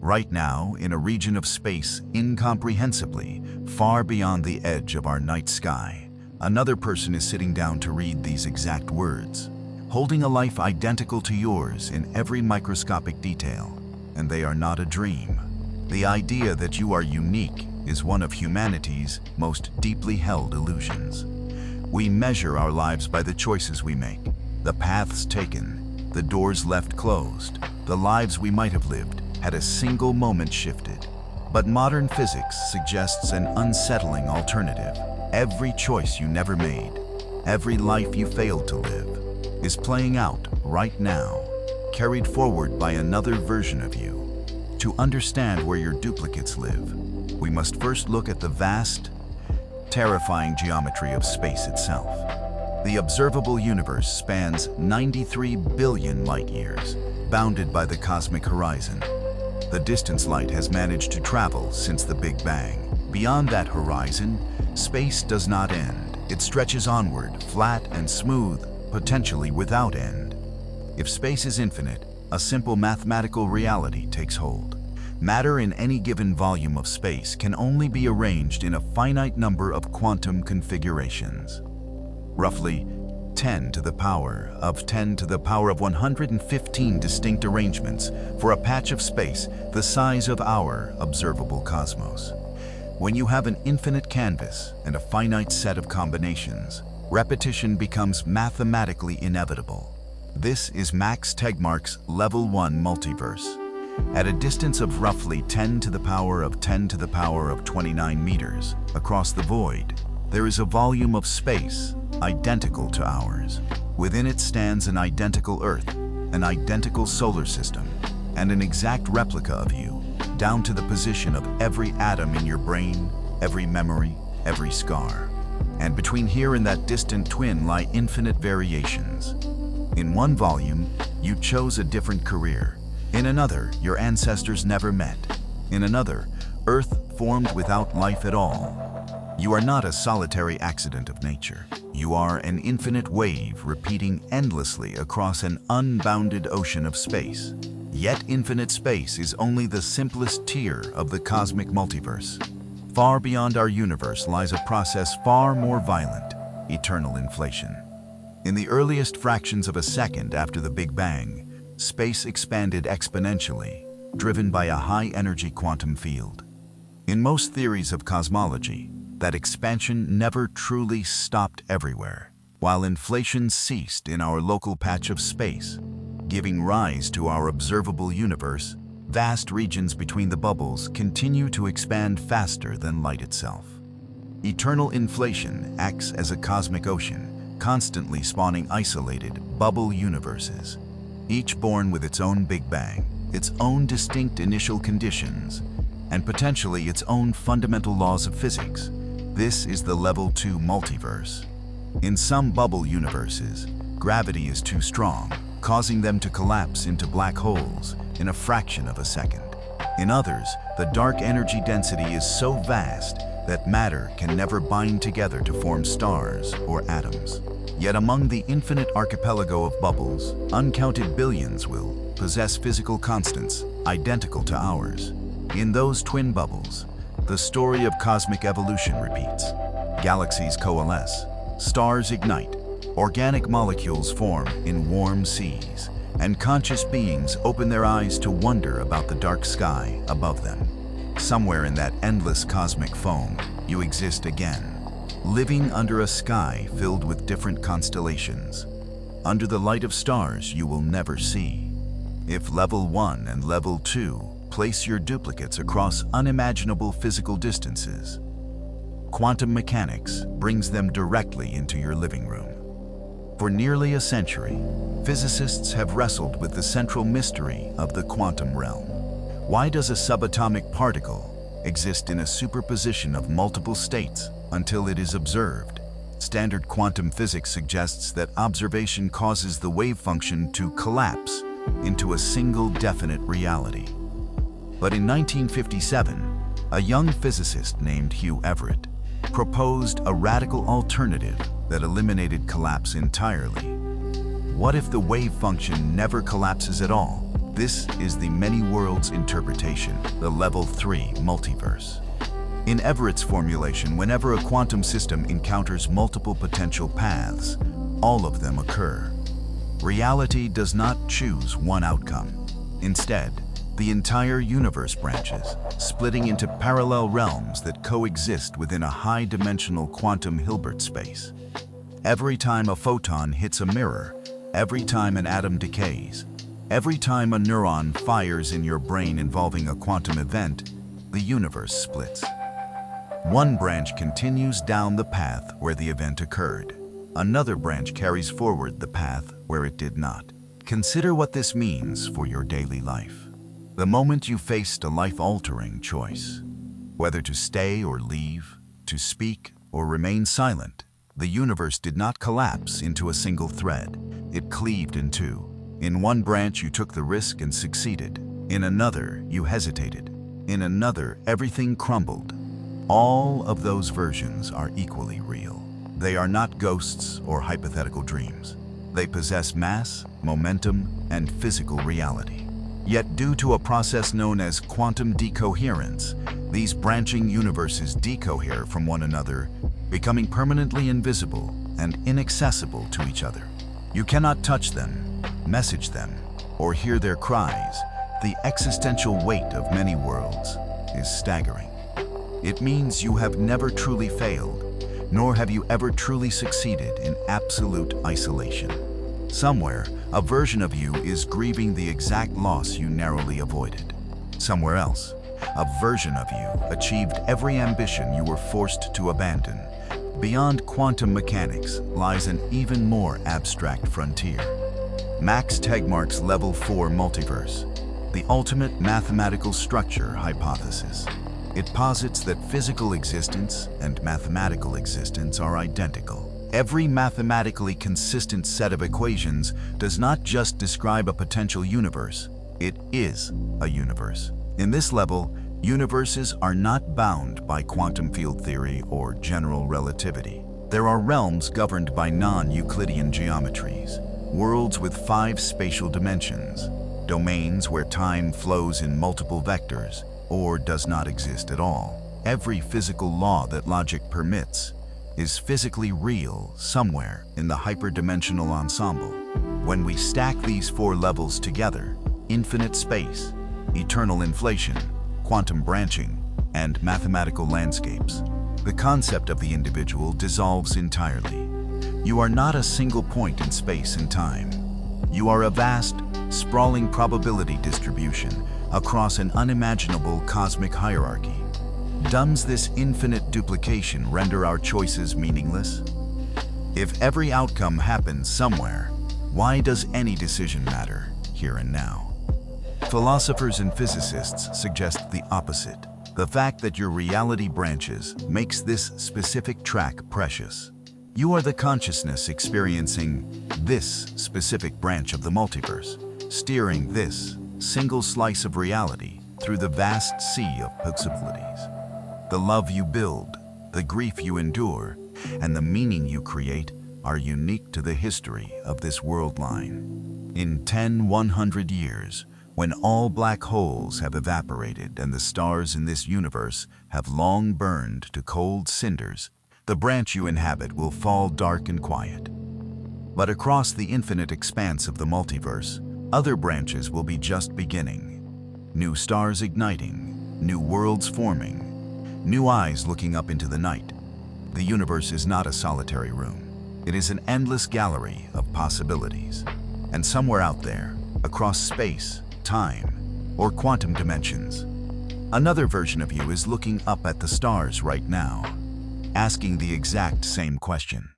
Right now, in a region of space incomprehensibly far beyond the edge of our night sky, another person is sitting down to read these exact words, holding a life identical to yours in every microscopic detail, and they are not a dream. The idea that you are unique is one of humanity's most deeply held illusions. We measure our lives by the choices we make, the paths taken, the doors left closed, the lives we might have lived had a single moment shifted. But modern physics suggests an unsettling alternative. Every choice you never made, every life you failed to live, is playing out right now, carried forward by another version of you. To understand where your duplicates live, we must first look at the vast, terrifying geometry of space itself. The observable universe spans 93 billion light-years, bounded by the cosmic horizon. The distance light has managed to travel since the Big Bang. Beyond that horizon, space does not end. It stretches onward, flat and smooth, potentially without end. If space is infinite, a simple mathematical reality takes hold. Matter in any given volume of space can only be arranged in a finite number of quantum configurations. Roughly 10 to the power of 10 to the power of 115 distinct arrangements for a patch of space the size of our observable cosmos. When you have an infinite canvas and a finite set of combinations, repetition becomes mathematically inevitable. This is Max Tegmark's Level 1 Multiverse. At a distance of roughly 10 to the power of 10 to the power of 29 meters across the void, there is a volume of space identical to ours. Within it stands an identical Earth, an identical solar system, and an exact replica of you, down to the position of every atom in your brain, every memory, every scar. And between here and that distant twin lie infinite variations. In one volume, you chose a different career. In another, your ancestors never met. In another, Earth formed without life at all. You are not a solitary accident of nature. You are an infinite wave repeating endlessly across an unbounded ocean of space. Yet infinite space is only the simplest tier of the cosmic multiverse. Far beyond our universe lies a process far more violent, eternal inflation. In the earliest fractions of a second after the Big Bang, space expanded exponentially, driven by a high-energy quantum field. In most theories of cosmology, that expansion never truly stopped everywhere, while inflation ceased in our local patch of space, giving rise to our observable universe. Vast regions between the bubbles continue to expand faster than light itself. Eternal inflation acts as a cosmic ocean, constantly spawning isolated, bubble universes, each born with its own Big Bang, its own distinct initial conditions, and potentially its own fundamental laws of physics. This is the Level 2 multiverse. In some bubble universes, gravity is too strong, causing them to collapse into black holes in a fraction of a second. In others, the dark energy density is so vast that matter can never bind together to form stars or atoms. Yet among the infinite archipelago of bubbles, uncounted billions will possess physical constants identical to ours. In those twin bubbles, the story of cosmic evolution repeats. Galaxies coalesce, stars ignite, organic molecules form in warm seas, and conscious beings open their eyes to wonder about the dark sky above them. Somewhere in that endless cosmic foam, you exist again, living under a sky filled with different constellations, under the light of stars you will never see. If Level 1 and Level 2 place your duplicates across unimaginable physical distances, quantum mechanics brings them directly into your living room. For nearly a century, physicists have wrestled with the central mystery of the quantum realm. Why does a subatomic particle exist in a superposition of multiple states until it is observed? Standard quantum physics suggests that observation causes the wave function to collapse into a single definite reality. But in 1957, a young physicist named Hugh Everett proposed a radical alternative that eliminated collapse entirely. What if the wave function never collapses at all? This is the many worlds interpretation, the level 3 multiverse. In Everett's formulation, whenever a quantum system encounters multiple potential paths, all of them occur. Reality does not choose one outcome. Instead, the entire universe branches, splitting into parallel realms that coexist within a high-dimensional quantum Hilbert space. Every time a photon hits a mirror, every time an atom decays, every time a neuron fires in your brain involving a quantum event, the universe splits. One branch continues down the path where the event occurred. Another branch carries forward the path where it did not. Consider what this means for your daily life. The moment you faced a life-altering choice, whether to stay or leave, to speak or remain silent, the universe did not collapse into a single thread. It cleaved in two. In one branch, you took the risk and succeeded. In another, you hesitated. In another, everything crumbled. All of those versions are equally real. They are not ghosts or hypothetical dreams. They possess mass, momentum, and physical reality. Yet, due to a process known as quantum decoherence, these branching universes decohere from one another, becoming permanently invisible and inaccessible to each other. You cannot touch them, message them, or hear their cries. The existential weight of many worlds is staggering. It means you have never truly failed, nor have you ever truly succeeded in absolute isolation. Somewhere, a version of you is grieving the exact loss you narrowly avoided. Somewhere else, a version of you achieved every ambition you were forced to abandon. Beyond quantum mechanics lies an even more abstract frontier. Max Tegmark's Level 4 Multiverse, the ultimate mathematical structure hypothesis. It posits that physical existence and mathematical existence are identical. Every mathematically consistent set of equations does not just describe a potential universe, it is a universe. In this level, universes are not bound by quantum field theory or general relativity. There are realms governed by non-Euclidean geometries, worlds with 5 spatial dimensions, domains where time flows in multiple vectors or does not exist at all. Every physical law that logic permits is physically real somewhere in the hyperdimensional ensemble. When we stack these 4 levels together, infinite space, eternal inflation, quantum branching, and mathematical landscapes, the concept of the individual dissolves entirely. You are not a single point in space and time. You are a vast, sprawling probability distribution across an unimaginable cosmic hierarchy. Does this infinite duplication render our choices meaningless? If every outcome happens somewhere, why does any decision matter here and now? Philosophers and physicists suggest the opposite. The fact that your reality branches makes this specific track precious. You are the consciousness experiencing this specific branch of the multiverse, steering this single slice of reality through the vast sea of possibilities. The love you build, the grief you endure, and the meaning you create are unique to the history of this world line. In 100 years, when all black holes have evaporated and the stars in this universe have long burned to cold cinders, the branch you inhabit will fall dark and quiet. But across the infinite expanse of the multiverse, other branches will be just beginning. New stars igniting, new worlds forming, new eyes looking up into the night. The universe is not a solitary room. It is an endless gallery of possibilities. And somewhere out there, across space, time, or quantum dimensions, another version of you is looking up at the stars right now, asking the exact same question.